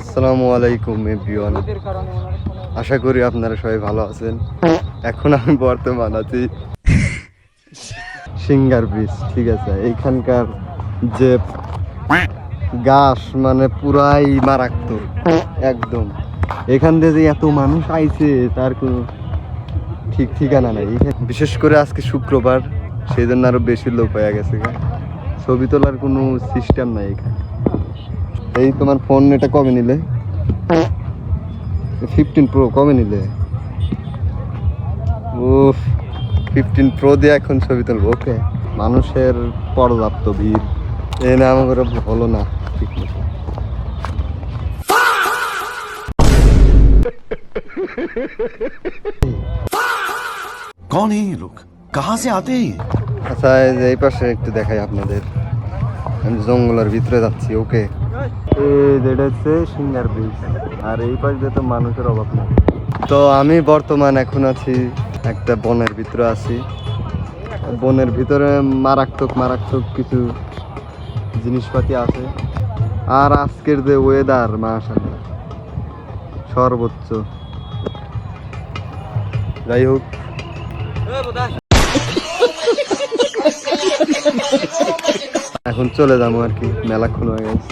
আসসালামু আলাইকুম এভরিওয়ান, আশা করি আপনারা সবাই ভালো আছেন। এখন আমি বর্তমান আছি সিঙ্গার ব্রিজ। ঠিক আছে, এইখানকার যে গাছ মানে পুরাই মারাত্মক একদম। এখান দিয়ে যে এত মানুষ আইছে তার কোনো ঠিক ঠিকানা নাই। বিশেষ করে আজকে শুক্রবার, সেই জন্য আরো বেশি লোক হয়ে গেছে। ছবি তোলার কোনো সিস্টেম নাই এখানে। এই তোমার ফোন এটা কবে নিলে? 15 প্রো কবে নিলে? ও 15 প্রো দিয়ে এখন ছবি তুলবো। ওকে, মানুষের পর্যাপ্ত ভিড়, এ না আমার হলো না ঠিক মতো। कौन है ये लोग? कहाँ से आते हैं? আচ্ছা, এই পাশে একটু দেখাই আপনাদের। আমি জঙ্গলের ভিতরে যাচ্ছি। ওকে, যেটা হচ্ছে সিঙ্গার ব্রিজ, আর এই পাশ দিয়ে তো মানুষের অভাব নেই। তো আমি বর্তমান এখন আছি একটা বনের ভিতরে আছি। বনের ভিতরে মারাত্মক মারাত্মক কিছু জিনিসপাতি আছে। আর আজকের যে ওয়েদার মাশাআল্লাহ সর্বোচ্চ। যাই হোক, এখন চলে যাবো আর কি, মেলাক্ষণ হয়ে গেছে।